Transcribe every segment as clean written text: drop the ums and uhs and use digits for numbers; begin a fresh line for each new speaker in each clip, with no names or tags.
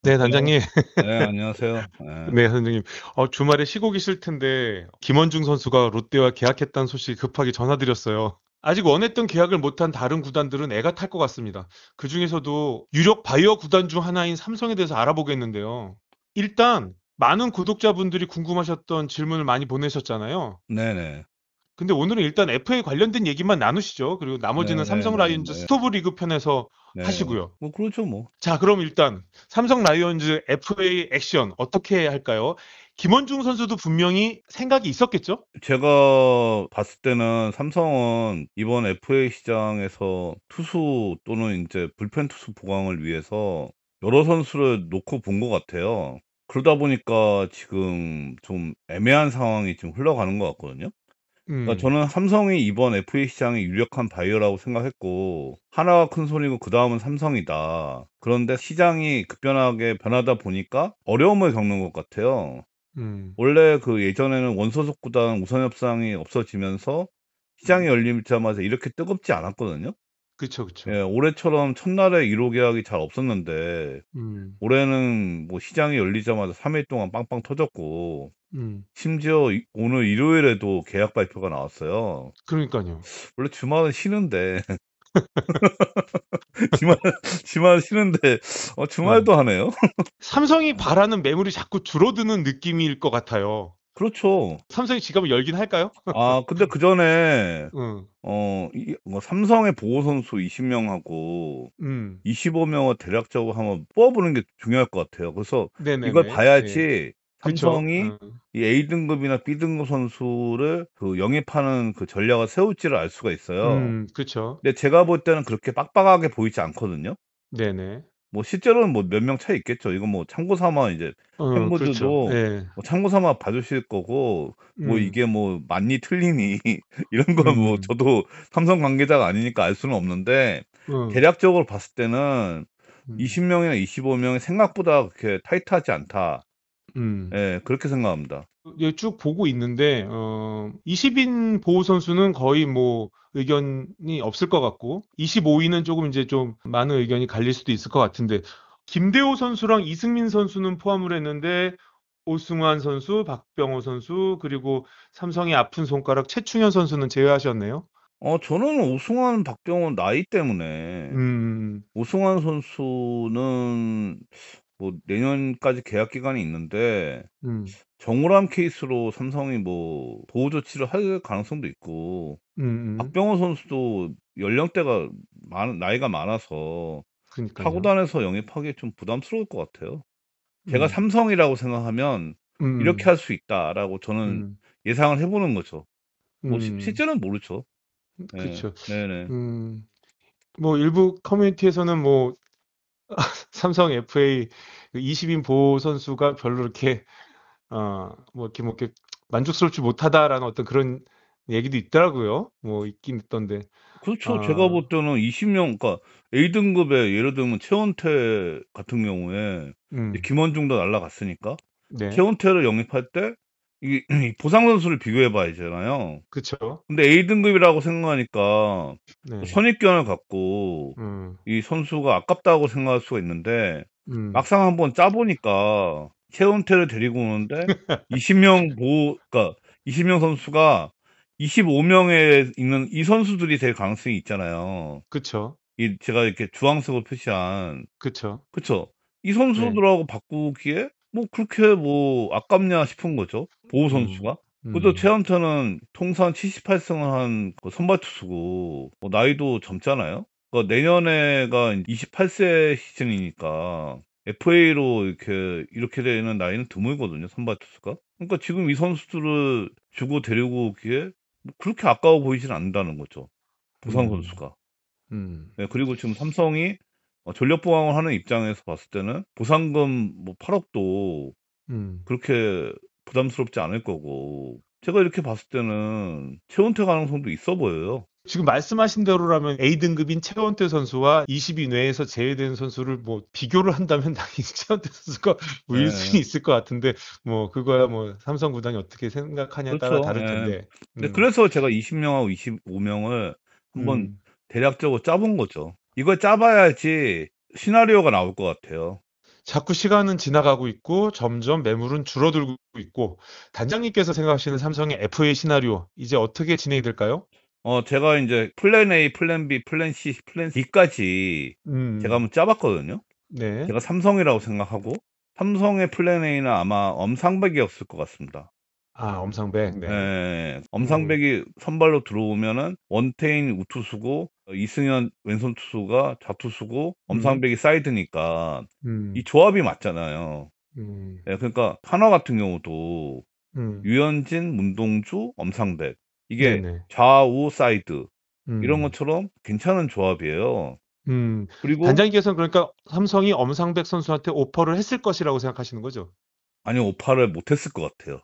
네,
네.
단장님.
네, 안녕하세요. 네.
네, 선생님. 주말에 쉬고 계실 텐데, 김원중 선수가 롯데와 계약했다는 소식 급하게 전화드렸어요. 아직 원했던 계약을 못한 다른 구단들은 애가 탈 것 같습니다. 그 중에서도 유력 바이어 구단 중 하나인 삼성에 대해서 알아보겠는데요. 일단, 많은 구독자분들이 궁금하셨던 질문을 많이 보내셨잖아요.
네네.
근데 오늘은 일단 FA 관련된 얘기만 나누시죠. 그리고 나머지는 삼성 라이온즈
네네네네.
스토브 리그 편에서
네.
하시고요.
뭐, 그렇죠, 뭐.
자, 그럼 일단 삼성 라이온즈 FA 액션 어떻게 할까요? 김원중 선수도 분명히 생각이 있었겠죠?
제가 봤을 때는 삼성은 이번 FA 시장에서 투수 또는 이제 불펜 투수 보강을 위해서 여러 선수를 놓고 본 것 같아요. 그러다 보니까 지금 좀 애매한 상황이 지금 흘러가는 것 같거든요. 그러니까
음,
저는 삼성이 이번 FA 시장에 유력한 바이어라고 생각했고, 하나가 큰 손이고 그 다음은 삼성이다. 그런데 시장이 급변하게 변하다 보니까 어려움을 겪는 것 같아요.
음,
원래 그 예전에는 원소속 구단 우선 협상이 없어지면서 시장이 열리자마자 이렇게 뜨겁지 않았거든요.
그쵸, 그쵸.
예, 올해처럼 첫날에 1호 계약이 잘 없었는데,
음,
올해는 뭐 시장이 열리자마자 3일 동안 빵빵 터졌고,
음,
심지어 오늘 일요일에도 계약 발표가 나왔어요.
그러니까요.
원래 주말은 쉬는데 주말 주말 쉬는데
음.
주말도 하네요.
삼성이 바라는 매물이 자꾸 줄어드는 느낌일 것 같아요.
그렇죠.
삼성이 지갑을 열긴 할까요?
아, 근데 그전에
음,
뭐 삼성의 보호 선수 20명하고
음,
25명을 대략적으로 한번 뽑아보는 게 중요할 것 같아요. 그래서 이걸
네네네. 예,
봐야지
그쵸.
삼성이 이 A등급이나 B등급 선수를 그 영입하는 그 전략을 세울지를 알 수가 있어요.
그쵸.
근데 제가 볼 때는 그렇게 빡빡하게 보이지 않거든요.
네네.
뭐 실제로는 뭐 몇 명 차이 있겠죠. 이건 뭐 참고 삼아 이제
그렇죠.
팬분들도
예,
뭐 참고 삼아 봐 주실 거고, 뭐
음,
이게 뭐 맞니 틀리니 이런 건 뭐
음,
저도 삼성 관계자가 아니니까 알 수는 없는데,
음,
대략적으로 봤을 때는
음.
20 명이나 25 명이 생각보다 그렇게 타이트하지 않다.
음.
예, 그렇게 생각합니다.
예, 쭉 보고 있는데, 20인 보호 선수는 거의 뭐 의견이 없을 것 같고, 25인은 조금 이제 좀 많은 의견이 갈릴 수도 있을 것 같은데, 김대호 선수랑 이승민 선수는 포함을 했는데, 오승환 선수, 박병호 선수, 그리고 삼성의 아픈 손가락 최충현 선수는 제외하셨네요.
저는 오승환, 박병호 나이 때문에,
음,
오승환 선수는 뭐 내년까지 계약 기간이 있는데,
음,
정우람 케이스로 삼성이 뭐 보호 조치를 할 가능성도 있고,
음, 음.
박병호 선수도 연령대가 나이가 많아서
그니까요.
타구단에서 영입하기 좀 부담스러울 것 같아요. 제가
음,
삼성이라고 생각하면 이렇게
음,
할 수 있다라고 저는
음,
예상을 해보는 거죠. 뭐
음,
실제는 모르죠. 네,
그쵸.
네네.
음, 뭐 일부 커뮤니티에서는 뭐 삼성 FA 20인 보호 선수가 별로 이렇게 뭐 이렇게 만족스럽지 못하다라는 어떤 그런 얘기도 있더라고요. 뭐 있긴 있던데.
그렇죠. 제가 볼
아,
때는 20명, 그러니까 A등급에 예를 들면 최원태 같은 경우에 이제
음,
김원중도 날라갔으니까
네,
최원태를 영입할 때 이 보상 선수를 비교해 봐야 되잖아요.
그쵸.
근데 A등급이라고 생각하니까
네,
선입견을 갖고
음,
이 선수가 아깝다고 생각할 수가 있는데,
음,
막상 한번 짜 보니까 최원태를 데리고 오는데 20명 그러니까 20명 선수가 25명에 있는 이 선수들이 될 가능성이 있잖아요.
그쵸,
이 제가 이렇게 주황색으로 표시한,
그쵸.
그쵸? 이
네,
선수들하고 바꾸기에 뭐 그렇게 뭐 아깝냐 싶은 거죠, 보호
음,
선수가. 그래도
음,
최원태는 통산 78승을 한 그 선발 투수고, 나이도 젊잖아요. 그러니까 내년에가 28세 시즌이니까 FA로 이렇게 되는 나이는 드물거든요, 선발 투수가. 그러니까 지금 이 선수들을 주고 데리고 오기에 뭐 그렇게 아까워 보이진 않는다는 거죠, 부상
음,
선수가.
음,
네, 그리고 지금 삼성이 전력 보강을 하는 입장에서 봤을 때는 보상금 뭐 8억도
음.
그렇게 부담스럽지 않을 거고, 제가 이렇게 봤을 때는 최은퇴 가능성도 있어 보여요.
지금 말씀하신 대로라면 A등급인 최원태 선수와 20위 내에서 제외된 선수를 뭐 비교를 한다면 당연히 최원태 선수가
예.
우위순위 있을 것 같은데 뭐 그거야 뭐 삼성 구단이 어떻게 생각하냐에 따라
그렇죠.
다를
예.
텐데.
근데
음,
그래서 제가 20명하고 25명을 한번
음,
대략적으로 짜 본 거죠. 이걸 짜 봐야지 시나리오가 나올 것 같아요.
자꾸 시간은 지나가고 있고 점점 매물은 줄어들고 있고 단장님께서 생각하시는 삼성의 FA 시나리오 이제 어떻게 진행이 될까요?
제가 인제 플랜 A, 플랜 B, 플랜 C, 플랜 D까지 제가
음,
한번 짜 봤거든요.
네.
제가 삼성이라고 생각하고 삼성의 플랜 A는 아마 엄상백이었을 것 같습니다.
아, 엄상백, 네.
예.
음,
엄상백이 선발로 들어오면은 원태인 우투수고 이승현 왼손 투수가 좌투수고
음,
엄상백이 사이드니까 이
음,
조합이 맞잖아요.
음,
예, 그러니까 한화 같은 경우도
음,
유현진, 문동주, 엄상백 이게
네네.
좌우 사이드 이런
음,
것처럼 괜찮은 조합이에요.
음.
그리고
단장님께서는 그러니까 삼성이 엄상백 선수한테 오퍼를 했을 것이라고 생각하시는 거죠?
아니 오파를 못했을 것 같아요.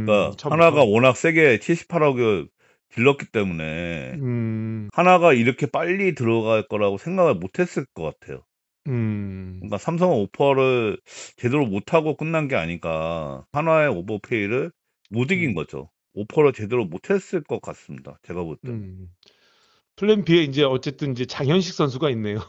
그러니까 하나가
처음부터?
워낙 세게 78억을 질렀기 때문에
음,
하나가 이렇게 빨리 들어갈 거라고 생각을 못했을 것 같아요.
음,
그러니까 삼성은 오퍼를 제대로 못하고 끝난 게 아닌가. 하나의 오버페이를 못 이긴
음,
거죠. 오퍼를 제대로 못했을 것 같습니다. 제가 볼 때는.
음. 플랜 B에 이제 어쨌든 이제 장현식 선수가 있네요.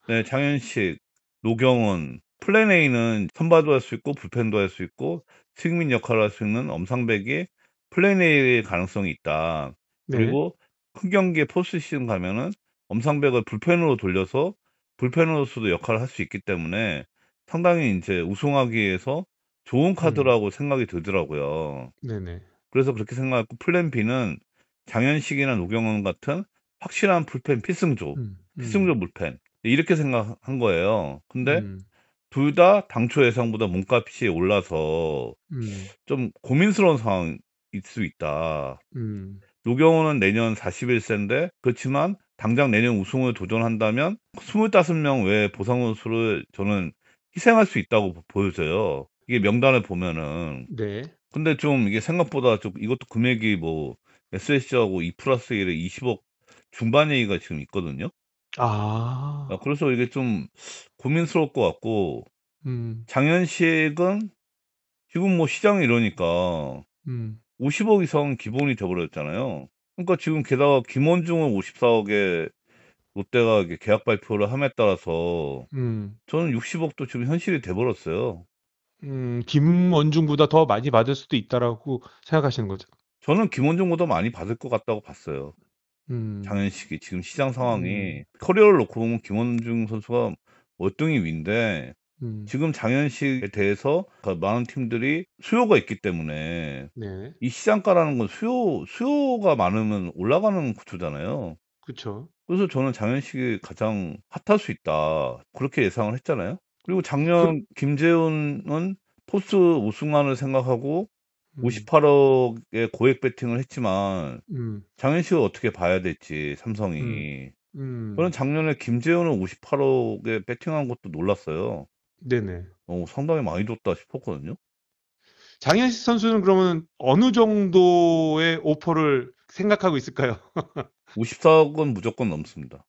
네, 장현식, 노경은, 플랜 A는 선발도 할 수 있고 불펜도 할 수 있고 스윙민 역할을 할 수 있는 엄상백이 플랜 A의 가능성이 있다.
네.
그리고 큰 경기에 포스트시즌 가면은 엄상백을 불펜으로 돌려서 불펜으로서도 역할을 할 수 있기 때문에 상당히 인제 우승하기 위해서 좋은
음,
카드라고 생각이 들더라고요.
네네.
그래서 그렇게 생각했고 플랜 B는 장현식이나 노경은 같은 확실한 불펜 필승조,
음,
필승조
음,
불펜 이렇게 생각한 거예요. 근데
음,
둘 다 당초 예상보다 몸값이 올라서
음,
좀 고민스러운 상황일 수 있다.
음,
노경호는 내년 41 세인데 그렇지만 당장 내년 우승을 도전한다면 25명 외에 보상 선수를 저는 희생할 수 있다고 보여져요. 이게 명단을 보면은.
네.
근데 좀 이게 생각보다 좀 이것도 금액이 뭐 SSG하고 2+1에 20억 중반 얘기가 지금 있거든요.
아,
그래서 이게 좀 고민스러울 것 같고
음,
장현식은 지금 뭐 시장이 이러니까
음,
50억 이상은 기본이 돼 버렸잖아요. 그러니까 지금 게다가 김원중을 54억에 롯데가 이렇게 계약 발표를 함에 따라서
음,
저는 60억도 지금 현실이 돼 버렸어요.
김원중보다 더 많이 받을 수도 있다라고 생각하시는 거죠?
저는 김원중보다 많이 받을 것 같다고 봤어요.
음,
장현식이 지금 시장
음,
상황이 커리어를 놓고 보면 김원중 선수가 월등히 위인데
음,
지금 장현식에 대해서 많은 팀들이 수요가 있기 때문에
네.
이 시장가라는 건 수요가 많으면 올라가는 구조잖아요.
그쵸.
그래서 저는 장현식이 가장 핫할 수 있다. 그렇게 예상을 했잖아요. 그리고
그,
작년 김재훈은 포스 우승만을 생각하고
음,
58억의 고액 베팅을 했지만
음,
장현식을 어떻게 봐야 될지
음,
삼성이. 저는
음,
작년에 김재훈을 58억에 베팅한 것도 놀랐어요.
네네.
상당히 많이 줬다 싶었거든요.
장현식 선수는 그러면 어느 정도의 오퍼를 생각하고 있을까요?
54억은 무조건 넘습니다.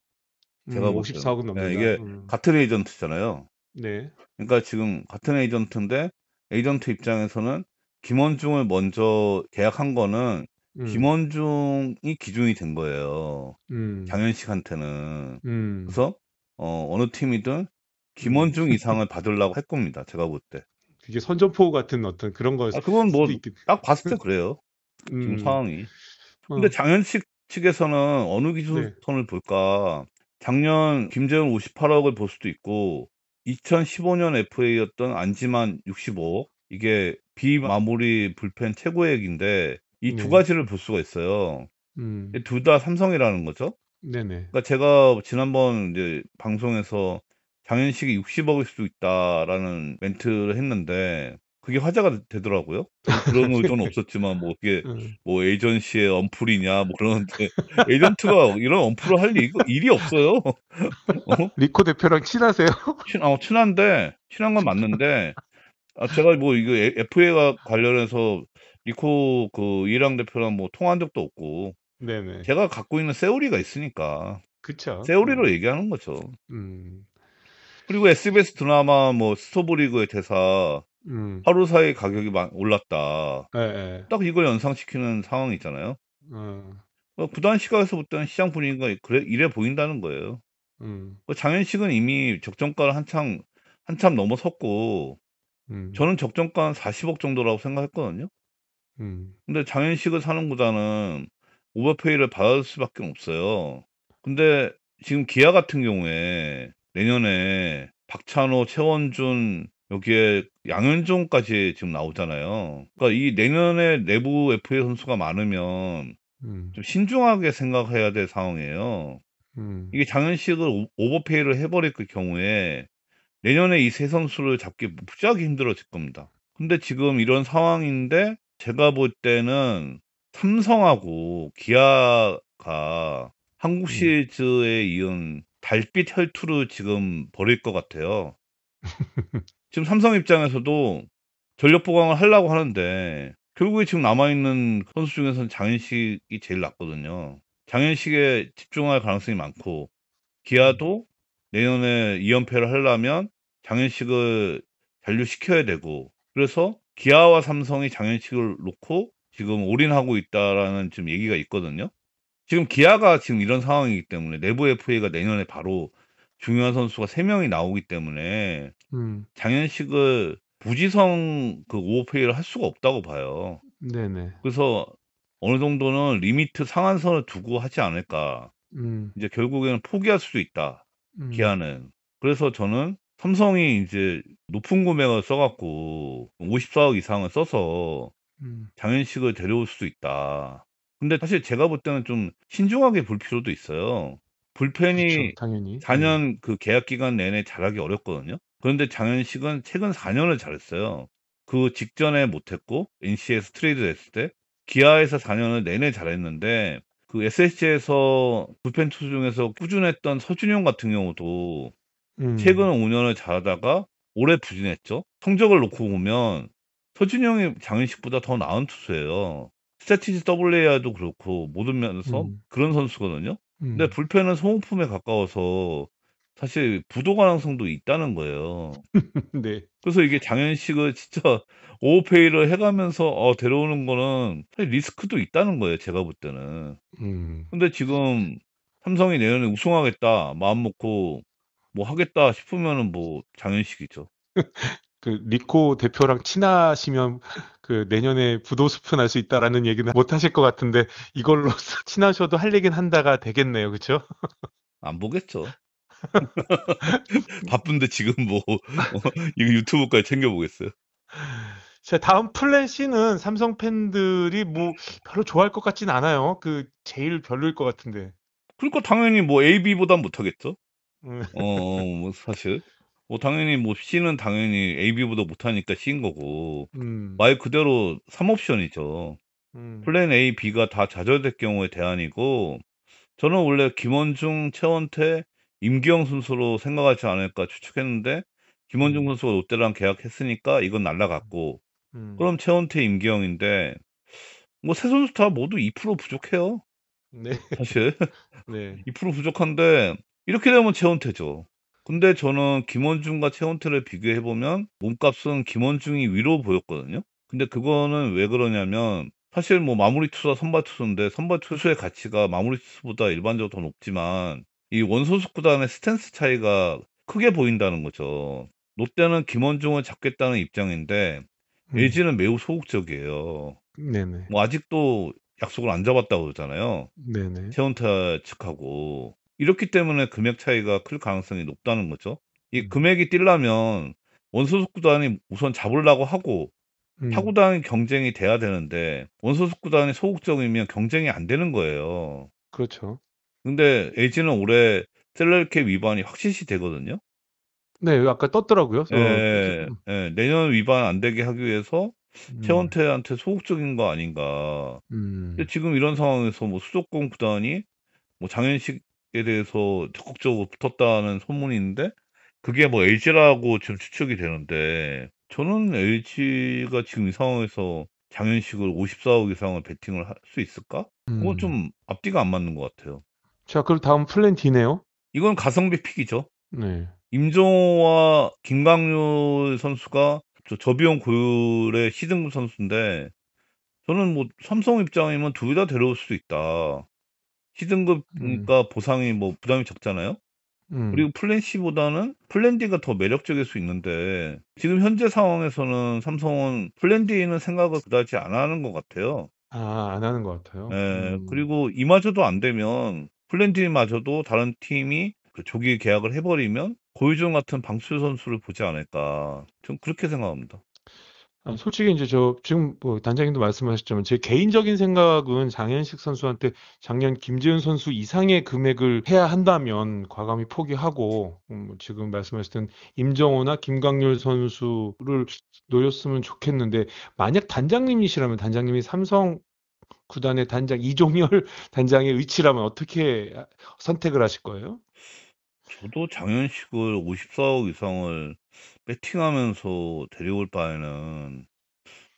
제가 볼 때는.
54억은
예,
넘는다.
이게 같은 에이전트잖아요.
네.
그러니까 지금 같은 에이전트인데 에이전트 입장에서는 김원중을 먼저 계약한 거는
음,
김원중이 기준이 된 거예요.
음,
장현식한테는.
음,
그래서 어느 팀이든
음.
김원중 이상을 받으려고 할 겁니다. 제가 볼 때.
그게 선전포고 같은 어떤 그런 걸
그건 뭐
수도 있겠,
딱 봤을 때 그래요. 지금
음,
상황이. 근데
어,
장현식 측에서는 어느
네.
기준선을 볼까? 작년 김재훈 58억을 볼 수도 있고 2015년 FA였던 안지만 65억 이게 비마무리 불펜 최고액인데 이 두
네.
가지를 볼 수가 있어요.
음,
둘 다 삼성이라는 거죠.
네네.
그러니까 제가 지난번 이제 방송에서 "장현식이 60억일 수도 있다."라는 멘트를 했는데 그게 화제가 되더라고요. 저는 그런 의도는 없었지만 뭐 이게
음.
뭐 에이전시의 언플이냐 뭐 그러는데 에이전트가 이런 언플을 할 일이 없어요. 어?
리코 대표랑 친하세요?
친한데 친한 건 맞는데 제가 뭐 이거 FA와 관련해서 리코 그 이랑 대표랑 뭐 통화한 적도 없고
네네.
제가 갖고 있는 세오리가 있으니까
그쵸.
세오리로 얘기하는 거죠.
음,
그리고 SBS 드라마 뭐 스토브리그의 대사
음,
"하루 사이 가격이 올랐다."
예, 예.
딱 이걸 연상시키는 상황이잖아요.
어,
구단 시각에서 볼 때는 시장 분위기가 그래 이래 보인다는 거예요.
음,
장현식은 이미 적정가를 한창 한참 넘어섰고
음,
저는 적정가 한 40억 정도라고 생각했거든요.
음,
근데 장현식을 사는 구단은 오버페이를 받을 수밖에 없어요. 근데 지금 기아 같은 경우에 내년에 박찬호, 최원준 여기에 양현종까지 지금 나오잖아요. 그러니까 이 내년에 내부 FA 선수가 많으면
음,
좀 신중하게 생각해야 될 상황이에요.
음,
이게 장현식을 오버페이를 해버릴 그 경우에 내년에 이 세 선수를 잡기 무지하게 힘들어질 겁니다. 근데 지금 이런 상황인데 제가 볼 때는 삼성하고 기아가 한국
음,
시리즈에 이은 달빛 혈투를 지금 벌일 것 같아요. 지금 삼성 입장에서도 전력 보강을 하려고 하는데 결국에 지금 남아있는 선수 중에서는 장현식이 제일 낫거든요. 장현식에 집중할 가능성이 많고
음,
기아도 내년에 2연패를 하려면 장현식을 잔류시켜야 되고 그래서 기아와 삼성이 장현식을 놓고 지금 올인하고 있다라는 지금 얘기가 있거든요. 지금 기아가 지금 이런 상황이기 때문에 내부 FA가 내년에 바로 중요한 선수가 3명이 나오기 때문에
음,
장현식을 무지성 그 오버페이를 할 수가 없다고 봐요.
네네.
그래서 어느 정도는 리미트 상한선을 두고 하지 않을까.
음,
이제 결국에는 포기할 수도 있다,
음,
기아는. 그래서 저는 삼성이 이제 높은 금액을 써 갖고 54억 이상을 써서
음,
장현식을 데려올 수도 있다. 근데 사실 제가 볼 때는 좀 신중하게 볼 필요도 있어요.
그렇죠.
불펜이
당연히.
4
네.
년 그 계약 기간 내내 잘하기 어렵거든요. 그런데 장현식은 최근 4 년을 잘했어요. 그 직전에 못했고 NC에서 트레이드됐을 때 기아에서 4 년을 내내 잘했는데 그 SSG에서 불펜 투수 중에서 꾸준했던 서준용 같은 경우도 최근
음,
5 년을 잘하다가 올해 부진했죠. 성적을 놓고 보면 서준용이 장현식보다 더 나은 투수예요. 스태티지 WAR도 그렇고 모든 면에서
음,
그런 선수거든요. 근데
음,
불펜은 소모품에 가까워서 사실 부도 가능성도 있다는 거예요.
네.
그래서 이게 장현식을 진짜 오버페이를 해 가면서 데려오는 거는 사실 리스크도 있다는 거예요, 제가 볼 때는.
음,
근데 지금 삼성이 내년에 우승하겠다 마음 먹고 뭐 하겠다 싶으면은 뭐 장현식이죠.
그 리코 대표랑 친하시면 그 내년에 부도수표 날 수 있다라는 얘기는 못 하실 것 같은데 이걸로 친하셔도 할 얘기는 한다가 되겠네요. 그쵸?
안 보겠죠. 바쁜데 지금 뭐 이거 유튜브까지 챙겨 보겠어요.
자, 다음 플랜 C는 삼성 팬들이 뭐 별로 좋아할 것 같진 않아요. 그 제일 별로일 것 같은데.
그러니까 당연히 뭐 A, B보단 못하겠죠.
음,
뭐 사실 뭐 당연히 뭐 C는 당연히 A, B보다 못하니까 C인 거고
음,
말 그대로 3 옵션이죠.
음,
플랜 A, B가 다 좌절될 경우의 대안이고 저는 원래 김원중, 최원태, 임기영 순서로 생각하지 않을까 추측했는데 김원중
음,
선수가 롯데랑 계약했으니까 이건 날라갔고
음.
그럼 최원태, 임기영인데 뭐 세 선수 다 모두 2% 부족해요.
네,
사실
네,
2% 부족한데 이렇게 되면 최원태죠. 근데 저는 김원중과 최원태를 비교해 보면 몸값은 김원중이 위로 보였거든요. 근데 그거는 왜 그러냐면 사실 뭐 마무리 투수와 선발 투수인데 선발 투수의 가치가 마무리 투수보다 일반적으로 더 높지만 이 원소속 구단의 스탠스 차이가 크게 보인다는 거죠. 롯데는 김원중을 잡겠다는 입장인데
음,
LG는 매우 소극적이에요.
네네,
뭐 아직도 약속을 안 잡았다고 그러잖아요.
네네,
체온타 측하고 이렇기 때문에 금액 차이가 클 가능성이 높다는 거죠. 이
음,
금액이 뛰려면 원소속 구단이 우선 잡으려고 하고
음,
타구단 경쟁이 돼야 되는데 원소속 구단이 소극적이면 경쟁이 안 되는 거예요.
그렇죠.
근데 LG는 올해 셀러리 캡 위반이 확실시 되거든요.
네, 여기 아까 떴더라고요.
내년 위반 안 되게 하기 위해서
음,
최원태한테 소극적인 거 아닌가. 근데
음,
지금 이런 상황에서 뭐 수도권 구단이 뭐 장현식에 대해서 적극적으로 붙었다는 소문이 있는데 그게 뭐 LG라고 지금 추측이 되는데 저는 LG가 지금 이 상황에서 장현식을 54억 이상을 베팅을 할 수 있을까? 그건
음.
좀 앞뒤가 안 맞는 것 같아요.
자, 그럼 다음 플랜 D네요.
이건 가성비 픽이죠.
네,
임종호와 김광률 선수가 저비용 고율의 시등급 선수인데 저는 뭐 삼성 입장이면 둘 다 데려올 수도 있다.
음,
시등급이니까 보상이 뭐 부담이 적잖아요.
음.
그리고 플랜 C보다는 플랜 D가 더 매력적일 수 있는데 지금 현재 상황에서는 삼성은 플랜 D는 생각을 그다지 안 하는 것 같아요.
아, 안 하는 것 같아요.
예. 그리고 이마저도 안 되면 플랜 D마저도 다른 팀이 그 조기 계약을 해 버리면 고유정 같은 방출 선수를 보지 않을까. 좀 그렇게 생각합니다.
아, 솔직히 이제 저 지금 뭐 단장님도 말씀하셨지만 제 개인적인 생각은 장현식 선수한테 작년 김재훈 선수 이상의 금액을 해야 한다면 과감히 포기하고 지금 말씀하셨던 임정호나 김광률 선수를 노렸으면 좋겠는데 만약 단장님이시라면 단장님이 삼성 구단의 단장 이종열 단장의 위치라면 어떻게 선택을 하실 거예요?
저도 장현식을 54억 이상을 배팅하면서 데려올 바에는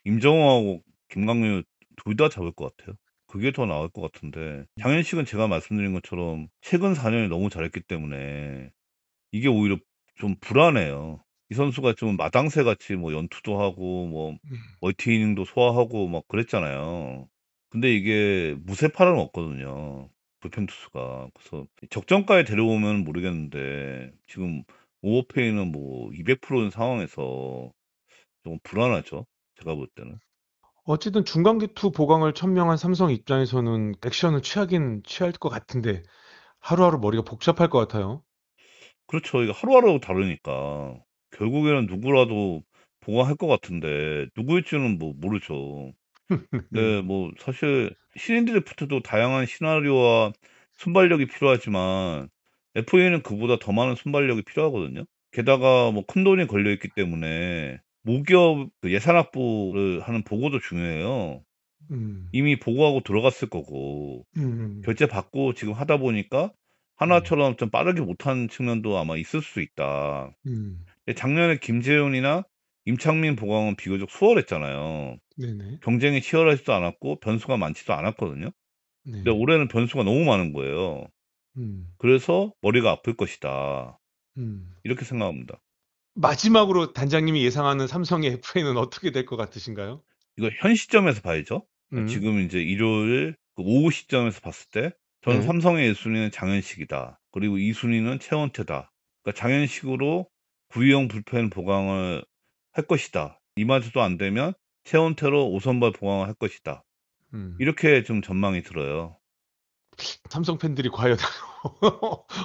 임정호하고 김광률 둘 다 잡을 것 같아요. 그게 더 나을 것 같은데 장현식은 제가 말씀드린 것처럼 최근 4년을 너무 잘했기 때문에 이게 오히려 좀 불안해요. 이 선수가 좀 마당새 같이 뭐 연투도 하고 뭐
음.
멀티이닝도 소화하고 막 그랬잖아요. 근데 이게 무쇠팔은 없거든요. 불펜 투수가. 그래서 적정가에 데려오면 모르겠는데 지금 오버페이는 뭐 200%인 상황에서 좀 불안하죠. 제가 볼 때는.
어쨌든 중간기투 보강을 천명한 삼성 입장에서는 액션을 취하긴 취할 것 같은데 하루하루 머리가 복잡할 것 같아요.
그렇죠. 이게 하루하루 다르니까. 결국에는 누구라도 보강할 것 같은데 누구일지는 뭐 모르죠.
네.
네, 뭐 사실 신인 드래프트도 다양한 시나리오와 순발력이 필요하지만 FA는 그보다 더 많은 순발력이 필요하거든요. 게다가 뭐 큰돈이 걸려 있기 때문에 모기업 그 예산 확보를 하는 보고도 중요해요.
음.
이미 보고하고 들어갔을 거고
음.
결제 받고 지금 하다 보니까
음.
하나처럼 좀 빠르게 못한 측면도 아마 있을 수 있다.
음.
근데 작년에 김재훈이나 임창민 보강은 비교적 수월했잖아요.
네네.
경쟁이 치열하지도 않았고 변수가 많지도 않았거든요. 근데
네.
올해는 변수가 너무 많은 거예요.
음.
그래서 '머리가 아플 것이다.'
음.
이렇게 생각합니다.
마지막으로 단장님이 예상하는 삼성의 FA는 어떻게 될 것 같으신가요?
이거 현 시점에서 봐야죠.
음.
지금 인제 일요일 그 오후 시점에서 봤을 때 저는
네.
삼성의 1 순위는 장현식이다. 그리고 2 순위는 최원태다. 그러니까 장현식으로 구위형 불펜 보강을 할 것이다. 이마저도 안 되면 최원태로 5 선발 보강을 할 것이다.
음.
이렇게 좀 전망이 들어요.
삼성 팬들이 과연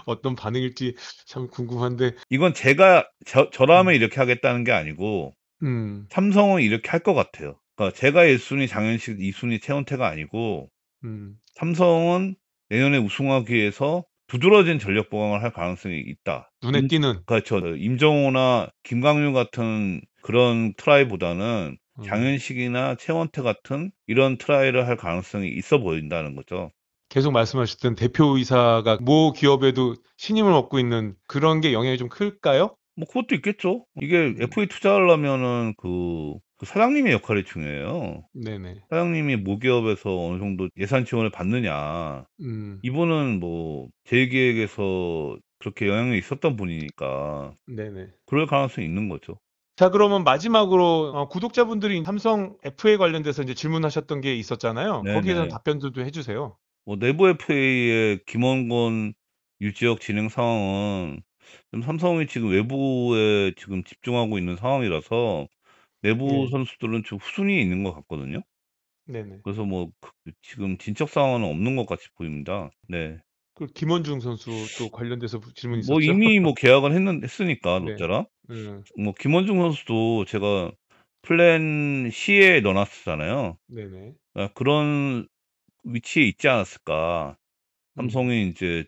어떤 반응일지 참 궁금한데.
이건 제가 저라면
음.
이렇게 하겠다는 게 아니고
음.
삼성은 이렇게 할 것 같아요. 그러니까 제가 1 순위 장현식, 2 순위 최원태가 아니고
음.
삼성은 내년에 우승하기 위해서 두드러진 전력 보강을 할 가능성이 있다.
눈에 띄는.
그렇죠. 임정호나 김광률 같은 그런 트라이보다는
음.
장현식이나 최원태 같은 이런 트라이를 할 가능성이 있어 보인다는 거죠.
계속 말씀하셨던 대표이사가 모 기업에도 신임을 얻고 있는 그런 게 영향이 좀 클까요?
뭐 그것도 있겠죠. 이게
음.
FA 투자하려면은 그 사장님의 역할이 중요해요.
네네.
사장님이 모기업에서 어느 정도 예산 지원을 받느냐.
음.
이분은 뭐 재계획에서 그렇게 영향이 있었던 분이니까
네네.
그럴 가능성이 있는 거죠.
자, 그러면 마지막으로 구독자분들이 삼성 FA 관련돼서 이제 질문하셨던 게 있었잖아요. 거기에 대한
네네.
답변들도 해 주세요.
뭐 내부 FA의 김원권, 유지혁 진행 상황은 좀 삼성이 지금 외부에 지금 집중하고 있는 상황이라서 내부
예.
선수들은 좀 후순위에 있는 것 같거든요.
네네.
그래서 뭐 지금 진척 상황은 없는 것 같이 보입니다. 네.
그 김원중 선수 또 관련돼서 질문이
뭐
있었죠?
이미 뭐 계약을 했으니까
네.
롯데랑.
음.
뭐 김원중 선수도 제가 플랜 C에 넣어 놨었잖아요.
네네.
그런 위치에 있지 않았을까.
음.
삼성이 인제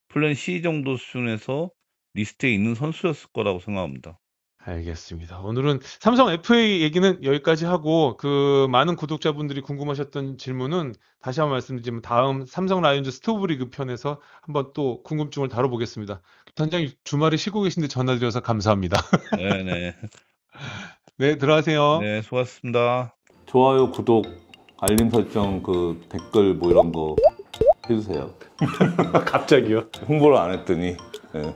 플랜 C 정도 수준에서 리스트에 있는 선수였을 거라고 생각합니다.
알겠습니다. 오늘은 삼성 FA 얘기는 여기까지 하고 그 많은 구독자분들이 궁금하셨던 질문은 다시 한번 말씀드리면 다음 삼성 라이온즈 스토브 리그 편에서 한번 또 궁금증을 다뤄보겠습니다. 단장님 주말에 쉬고 계신데 전화 드려서 감사합니다.
네네.
네, 들어가세요.
네, 수고하셨습니다. 좋아요, 구독, 알림 설정, 그 댓글 뭐 이런 거 해주세요.
갑자기요?
홍보를 안 했더니. 네.